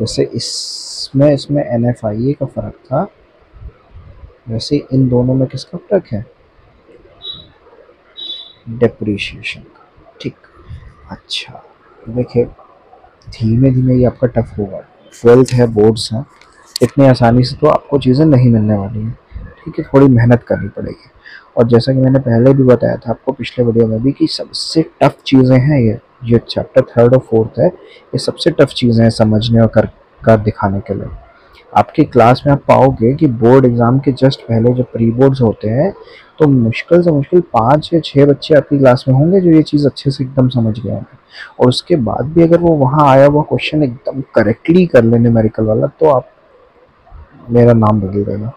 A: जैसे इसमें NFIA का फ़र्क था, वैसे इन दोनों में किसका फ़र्क है, डिप्रिसिएशन का। ठीक, अच्छा देखिए, धीमे धीमे ये आपका टफ होगा, 12th है, बोर्ड्स हैं, इतनी आसानी से तो आपको चीज़ें नहीं मिलने वाली हैं। ठीक है, थोड़ी मेहनत करनी पड़ेगी। और जैसा कि मैंने पहले भी बताया था आपको पिछले वीडियो में भी कि सबसे टफ चीज़ें हैं ये चैप्टर 3rd और 4th है, ये सबसे टफ चीज़ें हैं समझने और कर दिखाने के लिए। आपकी क्लास में आप पाओगे कि बोर्ड एग्ज़ाम के जस्ट पहले जो प्री बोर्ड्स होते हैं, तो मुश्किल से मुश्किल 5 या 6 बच्चे आपकी क्लास में होंगे जो ये चीज़ अच्छे से एकदम समझ गए होंगे। और उसके बाद भी अगर वो वहाँ आया हुआ क्वेश्चन एकदम करेक्टली कर ले न्यूमेरिकल वाला, तो आप मेरा नाम बदल देगा।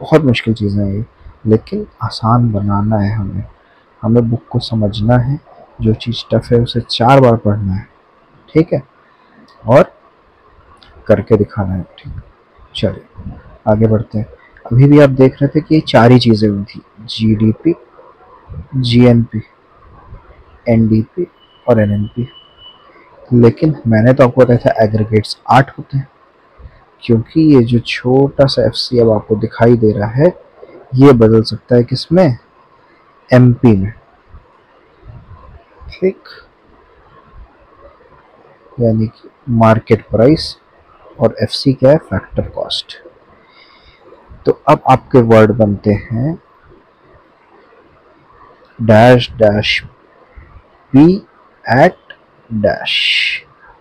A: बहुत मुश्किल चीज़ें हैं ये, लेकिन आसान बनाना है हमें। हमें बुक को समझना है, जो चीज़ टफ है उसे 4 बार पढ़ना है, ठीक है, और करके दिखाना है। ठीक, चलिए आगे बढ़ते हैं। अभी भी आप देख रहे थे कि ये 4 ही चीज़ें हुई थी, GDP, GNP, NDP और NNP। लेकिन मैंने तो आपको बताया था एग्रीगेट्स 8 होते हैं, क्योंकि ये जो छोटा सा FC अब आपको दिखाई दे रहा है, ये बदल सकता है किसमें, MP में। ठीक, यानी कि मार्केट प्राइस, और FC क्या है, फैक्टर कॉस्ट। तो अब आपके वर्ड बनते हैं dash dash P at dash.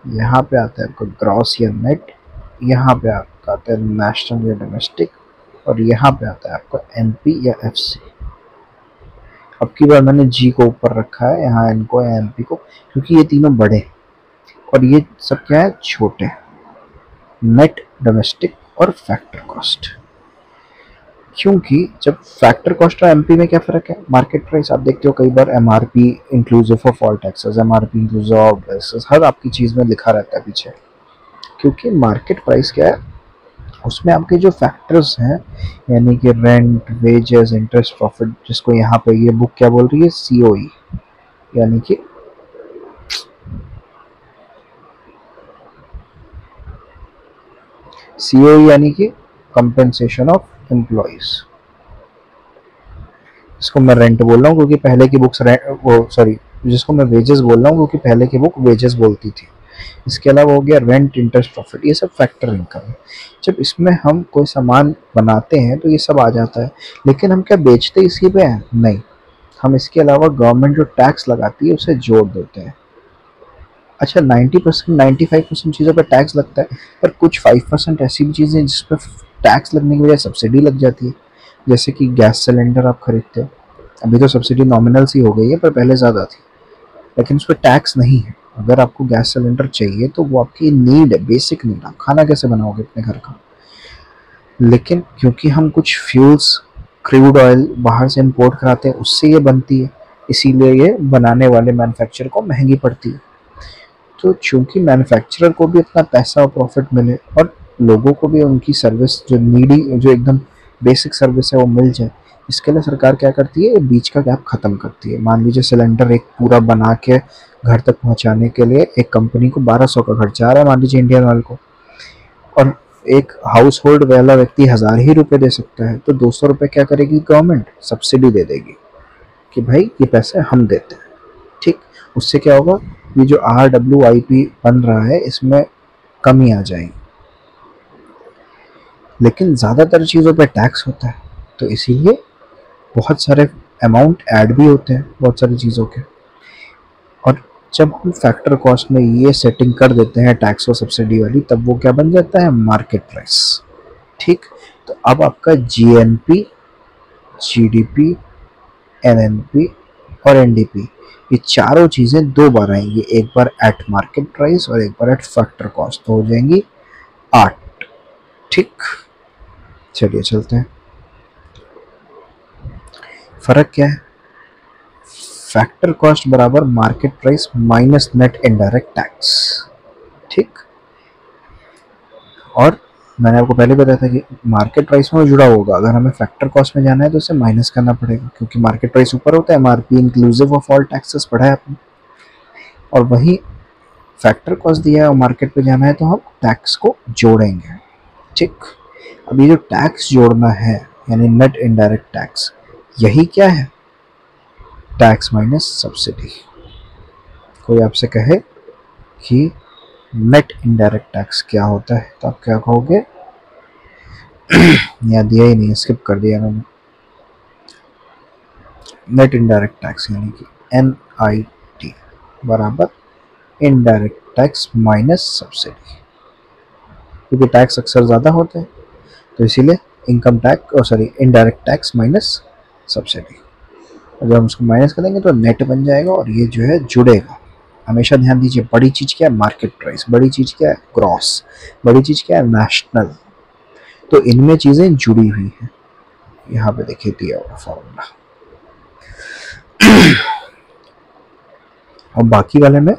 A: यहाँ पे आता है आपका ग्रॉस या नेट, यहाँ पे आपका आता है नेशनल या डोमेस्टिक, और यहाँ पे आता है आपका MP या FC। अब की बार मैंने G को ऊपर रखा है, यहाँ N को या MP को, क्योंकि ये तीनों बड़े और ये सब क्या है, छोटे, नेट, डोमेस्टिक और फैक्टर कॉस्ट। क्योंकि जब फैक्टर कॉस्ट और MP में क्या फ़र्क है, मार्केट प्राइस आप देखते हो कई बार MRP inclusive of all taxes, MRP inclusive of taxes, हर आपकी चीज़ में लिखा रहता है पीछे। क्योंकि मार्केट प्राइस क्या है, उसमें आपके जो फैक्टर्स हैं, यानी कि रेंट, वेजेस, इंटरेस्ट, प्रॉफिट, जिसको यहाँ पे ये बुक क्या बोल रही है, COE, यानी कि COE यानी कि कंपेंसेशन ऑफ एम्प्लॉइज। इसको मैं रेंट बोल रहा हूँ क्योंकि पहले की बुक्स जिसको मैं वेजेस बोल रहा हूँ क्योंकि पहले की बुक वेजेस बोलती थी। इसके अलावा हो गया रेंट, इंटरेस्ट, प्रॉफिट, ये सब फैक्टर इनकम है। जब इसमें हम कोई सामान बनाते हैं तो ये सब आ जाता है, लेकिन हम क्या बेचते इसी पे हैं, नहीं, हम इसके अलावा गवर्नमेंट जो टैक्स लगाती है उसे जोड़ देते हैं। अच्छा, 90% 95% चीज़ों पर टैक्स लगता है, पर कुछ 5% ऐसी भी चीज़ें जिस पर टैक्स लगने की वजह सब्सिडी लग जाती है। जैसे कि गैस सिलेंडर आप खरीदते हो, अभी तो सब्सिडी नॉमिनल सी हो गई है, पर पहले ज़्यादा थी, लेकिन उस पर टैक्स नहीं है। अगर आपको गैस सिलेंडर चाहिए तो वो आपकी नीड है, बेसिक नीड। आप खाना कैसे बनाओगे अपने घर का, लेकिन क्योंकि हम कुछ फ्यूल्स, क्रूड ऑयल बाहर से इंपोर्ट कराते हैं, उससे ये बनती है, इसीलिए ये बनाने वाले मैन्युफैक्चरर को महंगी पड़ती है। तो चूंकि मैन्युफैक्चरर को भी इतना पैसा और प्रॉफिट मिले और लोगों को भी उनकी सर्विस जो नीडी, जो एकदम बेसिक सर्विस है वो मिल जाए, इसके लिए सरकार क्या करती है, बीच का गैप ख़त्म करती है। मान लीजिए सिलेंडर एक पूरा बना के घर तक पहुंचाने के लिए एक कंपनी को 1200 का खर्चा आ रहा है, मान लीजिए इंडियन ऑयल को, और एक हाउस होल्ड वाला व्यक्ति 1000 ही रुपये दे सकता है, तो 200 रुपये क्या करेगी गवर्नमेंट, सब्सिडी दे देगी कि भाई ये पैसे हम देते हैं। ठीक, उससे क्या होगा, ये जो RWIP बन रहा है इसमें कमी आ जाएगी। लेकिन ज़्यादातर चीज़ों पे टैक्स होता है, तो इसीलिए बहुत सारे अमाउंट ऐड भी होते हैं बहुत सारी चीज़ों के। और जब हम फैक्टर कॉस्ट में ये सेटिंग कर देते हैं टैक्स और सब्सिडी वाली, तब वो क्या बन जाता है, मार्केट प्राइस। ठीक, तो अब आपका जीएनपी, जीडीपी, एनएनपी और एनडीपी, ये चारों चीज़ें दो बार आएंगी, एक बार एट मार्केट प्राइस और एक बार एट फैक्टर कॉस्ट, तो हो जाएंगी 8। ठीक, चलिए चलते हैं। फर्क क्या है, फैक्टर कॉस्ट बराबर market price minus net indirect tax. ठीक, और मैंने आपको पहले बताया था कि मार्केट प्राइस में जुड़ा होगा, अगर हमें फैक्टर कॉस्ट में जाना है तो उसे माइनस करना पड़ेगा, क्योंकि मार्केट प्राइस ऊपर होता है, MRP inclusive of all taxes पढ़ा है आपने। और वही फैक्टर कॉस्ट दिया है और मार्केट पे जाना है तो हम टैक्स को जोड़ेंगे। ठीक, अब ये जो टैक्स जोड़ना है यानी नेट इनडायरेक्ट टैक्स, यही क्या है, टैक्स माइनस सब्सिडी। कोई आपसे कहे कि नेट इनडायरेक्ट टैक्स क्या होता है, तो आप क्या कहोगे, यहाँ दिया ही नहीं, स्किप कर दिया मैंने। नेट इनडायरेक्ट टैक्स यानी कि NIT बराबर इनडायरेक्ट टैक्स माइनस सब्सिडी, क्योंकि टैक्स अक्सर ज़्यादा होते हैं तो इसीलिए इनकम टैक्स और sorry indirect tax minus subsidy. जब हम उसको माइनस करेंगे तो नेट बन जाएगा और ये जो है जुड़ेगा। हमेशा ध्यान दीजिए, बड़ी चीज़ क्या है, मार्केट प्राइस, बड़ी चीज़ क्या है, ग्रॉस, बड़ी चीज़ क्या है, नेशनल। तो इनमें चीज़ें जुड़ी हुई हैं, यहाँ पे देखिए दिया हुआ फॉर्मूला। और बाकी वाले में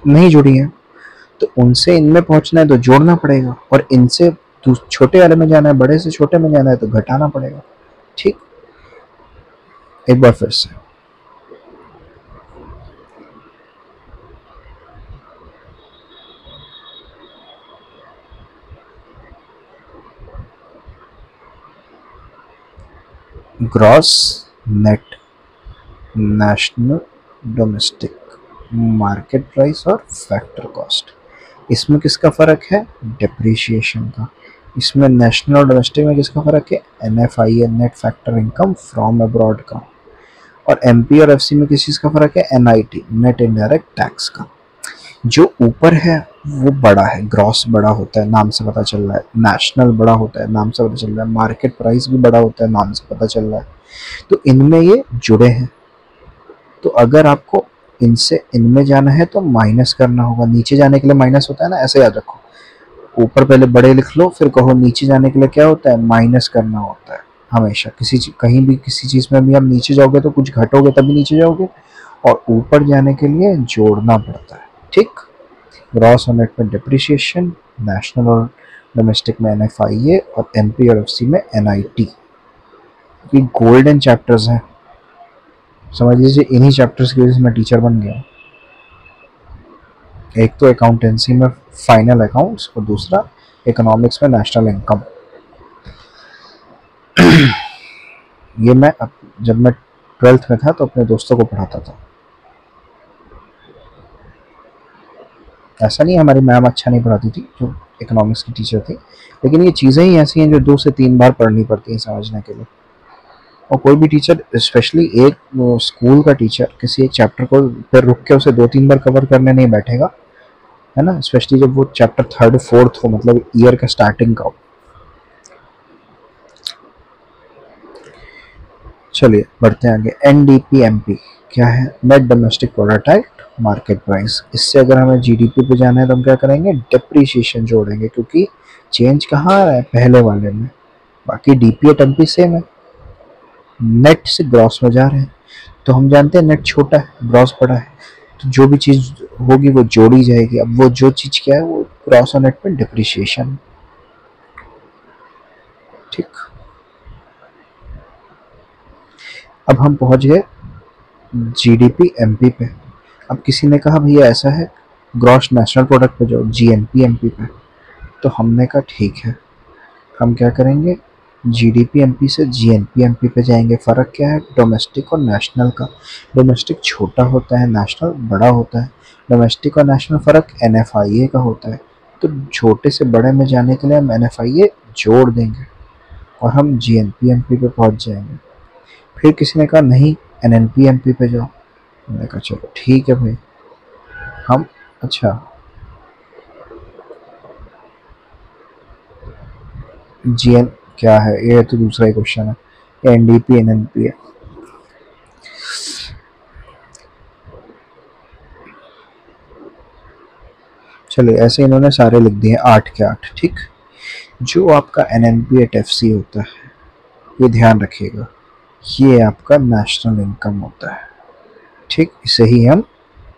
A: नहीं जुड़ी हैं, तो उनसे इनमें पहुंचना है तो जोड़ना पड़ेगा, और इनसे छोटे वाले में जाना है, बड़े से छोटे में जाना है तो घटाना पड़ेगा। ठीक, एक बार फिर से, gross, net, national, domestic, market price और फैक्टर कॉस्ट। इसमें किसका फ़र्क है, डिप्रिशिएशन का। इसमें नेशनल और डोमेस्टिक में किसका फ़र्क है, NFI net factor income from abroad का। और MP और FC में किस चीज़ का फ़र्क है, NIT नेट इनडायरेक्ट टैक्स का। जो ऊपर है वो बड़ा है, ग्रॉस बड़ा होता है, नाम से पता चल रहा है, नेशनल बड़ा होता है, नाम से पता चल रहा है, मार्केट प्राइस भी बड़ा होता है, नाम से पता चल रहा है। तो इनमें ये जुड़े हैं, तो अगर आपको इनसे इनमें जाना है तो माइनस करना होगा, नीचे जाने के लिए माइनस होता है ना, ऐसे याद रखो, ऊपर पहले बड़े लिख लो फिर कहो नीचे जाने के लिए क्या होता है, माइनस करना होता है। हमेशा कहीं भी किसी चीज़ में भी आप नीचे जाओगे तो कुछ घटोगे तभी नीचे जाओगे, और ऊपर जाने के लिए जोड़ना पड़ता है। ठीक, ग्रॉस और नेट में डिप्रिशिएशन, नेशनल और डोमेस्टिक में NFIA और MP और FC में NIT। ये गोल्डन चैप्टर्स हैं, समझ लीजिए इन्हीं चैप्टर्स की वजह से मैं टीचर बन गया। एक तो अकाउंटेंसी में फाइनल अकाउंट्स और दूसरा इकोनॉमिक्स में नेशनल इनकम। ये मैं जब मैं 12th में था तो अपने दोस्तों को पढ़ाता था। ऐसा नहीं हमारी मैम अच्छा नहीं पढ़ाती थी जो इकोनॉमिक्स की टीचर थी, लेकिन ये चीज़ें ही ऐसी हैं जो 2 से 3 बार पढ़नी पड़ती हैं समझने के लिए। और कोई भी टीचर, स्पेशली एक स्कूल का टीचर, किसी एक चैप्टर को फिर रुक के उसे 2-3 बार कवर करने नहीं बैठेगा, है ना, स्पेशली जब वो चैप्टर 3rd 4th हो, मतलब ईयर का स्टार्टिंग का हो। चलिए बढ़ते हैं आगे। NDP-MP क्या है, net domestic product at market price. इससे अगर हमें GDP पे जाना है तो हम क्या करेंगे, डिप्रिशिएशन जोड़ेंगे, क्योंकि चेंज कहाँ आ रहा है, पहले वाले में। बाकी DP और MP सेम है, नेट से ग्रॉस में जा रहे हैं, तो हम जानते हैं नेट छोटा है ग्रॉस बड़ा है, तो जो भी चीज़ होगी वो जोड़ी जाएगी। अब वो जो चीज़ क्या है वो ग्रॉस और नेट में डिप्रिशिएशन। ठीक, अब हम पहुंच गए GDP-MP पे। अब किसी ने कहा भैया ऐसा है, ग्रॉस नेशनल प्रोडक्ट पे जाओ, GNP-MP पे, तो हमने कहा ठीक है, हम क्या करेंगे, GDP-MP से GNP-MP पे जाएंगे। फ़र्क क्या है, डोमेस्टिक और नेशनल का। डोमेस्टिक छोटा होता है, नेशनल बड़ा होता है। डोमेस्टिक और नेशनल फ़र्क NFIA का होता है, तो छोटे से बड़े में जाने के लिए हम NFIA जोड़ देंगे और हम GNP-MP पे पहुंच जाएंगे। फिर किसी ने कहा नहीं NNP-MP पे जाओ। मैंने कहा चलो ठीक है भाई हम अच्छा GN क्या है, ये तो दूसरा ही क्वेश्चन है, NDP NNP है। चलिए ऐसे इन्होंने सारे लिख दिए 8 के 8। ठीक, जो आपका NNP@FC होता है ये ध्यान रखिएगा, ये आपका नेशनल इनकम होता है। ठीक, इसे ही हम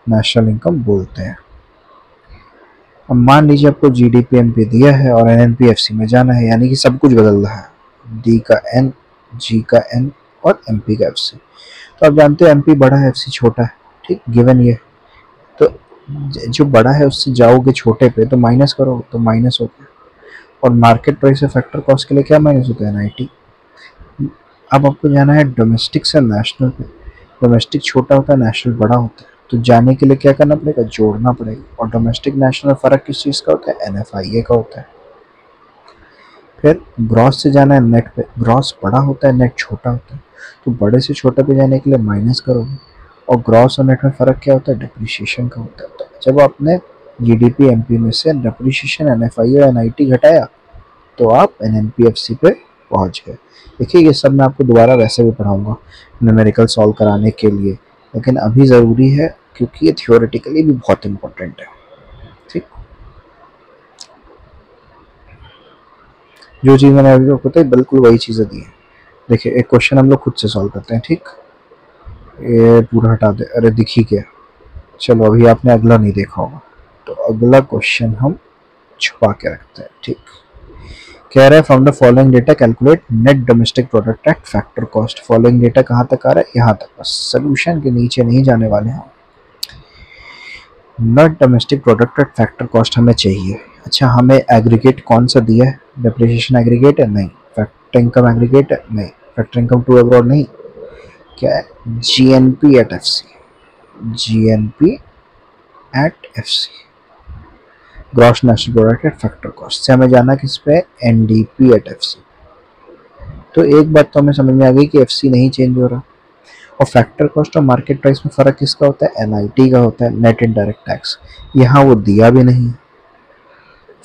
A: नेशनल इनकम बोलते हैं। अब मान लीजिए आपको GDP-MP दिया है और NNP-FC में जाना है, यानी कि सब कुछ बदल रहा है, D का N, G का N और MP का FC। तो आप जानते हो MP बड़ा है FC छोटा है। ठीक, गिवन ये तो जो बड़ा है उससे जाओगे छोटे पे तो माइनस करो तो माइनस हो गया। और मार्केट प्राइस फैक्टर कॉस्ट के लिए क्या माइनस होता है, 90। अब आपको जाना है डोमेस्टिक से नेशनल पे। डोमेस्टिक छोटा होता है, नेशनल बड़ा होता है, तो जाने के लिए क्या करना पड़ेगा, जोड़ना पड़ेगा। और डोमेस्टिक नेशनल फ़र्क किस चीज़ का होता है, NFIA का होता है। फिर ग्रॉस से जाना है नेट पे, ग्रॉस बड़ा होता है नेट छोटा होता है, तो बड़े से छोटे पे जाने के लिए माइनस करोगे। और ग्रॉस और नेट में फ़र्क क्या होता है, डिप्रिशिएशन का होता है। तो जब आपने GDP-MP में से डिप्रिशिएशन NFIA और NIT घटाया तो आप NNP-FC पे पहुंच गए। देखिए ये सब मैं आपको दोबारा वैसे भी पढ़ाऊंगा न्यूमेरिकल सॉल्व कराने के लिए, लेकिन अभी ज़रूरी है क्योंकि ये थियोरेटिकली भी बहुत इंपॉर्टेंट है। ठीक, जो चीज़ मैंने अभी आपको बताई बिल्कुल वही चीज़ें दी हैं। देखिए एक क्वेश्चन हम लोग खुद से सॉल्व करते हैं। ठीक, ये पूरा हटा दे, अरे दिख ही गया। चलो अभी आपने अगला नहीं देखा होगा, तो अगला क्वेश्चन हम छुपा के रखते हैं। ठीक, कह रहा है from the following data calculate net domestic product at factor cost. Following data कहाँ तक आ रहा है, यहाँ तक, बस सोल्यूशन के नीचे नहीं जाने वाले हैं। Net domestic product at factor cost हमें चाहिए। अच्छा हमें एग्रीगेट कौन सा दिया है, डिप्रिसिएशन एग्रीगेट है, नहीं। फैक्टर इनकम एग्रीगेट है, नहीं। फैक्टर इनकम टू अब्रॉड, नहीं। क्या है, GNP@FC, GNP@FC, gross national product at factor cost से हमें जाना किस पे, NDP@FC। तो एक बात तो हमें समझ में आ गई कि FC नहीं चेंज हो रहा। और फैक्टर कॉस्ट और मार्केट प्राइस में फ़र्क किसका होता है, NIT का होता है, नेट इनडायरेक्ट टैक्स। यहाँ वो दिया भी नहीं।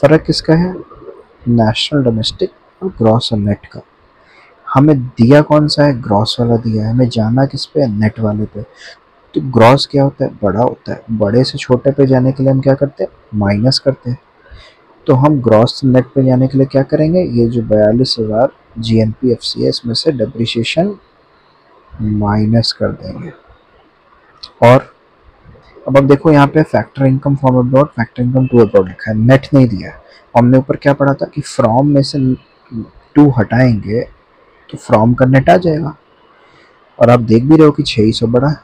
A: फ़र्क किसका है, नेशनल डोमेस्टिक और ग्रॉस और नेट का। हमें दिया कौन सा है, ग्रॉस वाला दिया है, हमें जाना किस पे, नेट वाले पे। तो ग्रॉस क्या होता है, बड़ा होता है, बड़े से छोटे पे जाने के लिए हम क्या करते हैं, माइनस करते हैं। तो हम ग्रॉस नेट पे जाने के लिए क्या करेंगे, ये जो 42,000 GNP-FC है इसमें से डिप्रिसिएशन माइनस कर देंगे। और अब देखो यहाँ पे factor income from abroad, factor income to abroad लिखा है, नेट नहीं दिया है। हमने ऊपर क्या पढ़ा था कि फ्रॉम में से 2 हटाएंगे तो फ्रॉम का नेट आ जाएगा। और आप देख भी रहे हो कि 600 बड़ा है,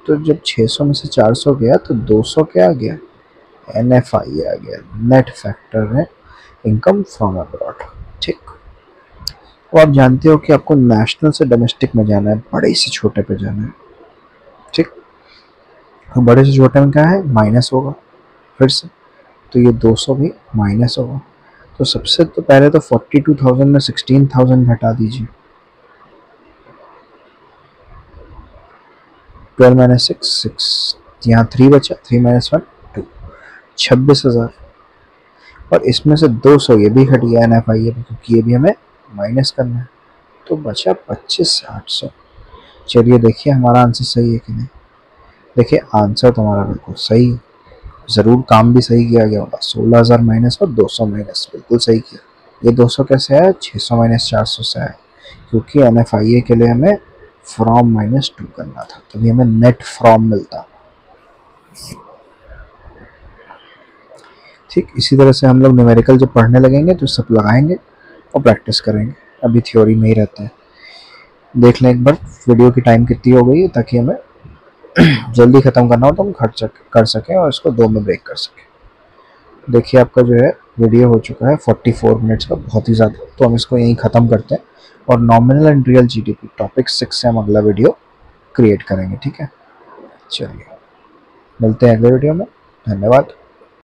A: तो जब 600 में से 400 गया तो 200 क्या आ गया, NFI आ गया, नेट फैक्टर है इनकम फ्रॉम अब्रॉड। ठीक, तो आप जानते हो कि आपको नेशनल से डोमेस्टिक में जाना है, बड़े से छोटे पे जाना है। ठीक, तो बड़े से छोटे में क्या है, माइनस होगा फिर से, तो ये 200 भी माइनस होगा। तो सबसे तो पहले तो 42,000 में 16,000 घटा दीजिए, 12 माइनस 6, यहाँ 3 बचा, 3 माइनस 1 2, 26,000। और इसमें से 200 ये भी घट गया NFI क्योंकि ये भी हमें माइनस करना है, तो बचा 25,800। चलिए देखिए हमारा आंसर सही है कि नहीं। देखिए आंसर तो हमारा बिल्कुल सही है, ज़रूर काम भी सही किया गया होगा। 16,000 माइनस और 200 माइनस, बिल्कुल सही किया। ये 200 कैसे आया, 600 माइनस 400 से आया, क्योंकि NFIA के लिए हमें फ्रॉम -2 करना था, तभी हमें नेट फ्रॉम मिलता। ठीक, इसी तरह से हम लोग न्यूमेरिकल जब पढ़ने लगेंगे तो सब लगाएंगे और प्रैक्टिस करेंगे। अभी थ्योरी में ही रहते हैं। देख लें एक बार वीडियो की टाइम कितनी हो गई है, ताकि हमें जल्दी ख़त्म करना हो तो हम कर सकें और इसको 2 में ब्रेक कर सकें। देखिए आपका जो है वीडियो हो चुका है 44 मिनट्स का, बहुत ही ज़्यादा। तो हम इसको यहीं ख़त्म करते हैं और nominal and real GDP topic 6 से हम अगला वीडियो क्रिएट करेंगे। ठीक है, चलिए मिलते हैं अगले वीडियो में। धन्यवाद।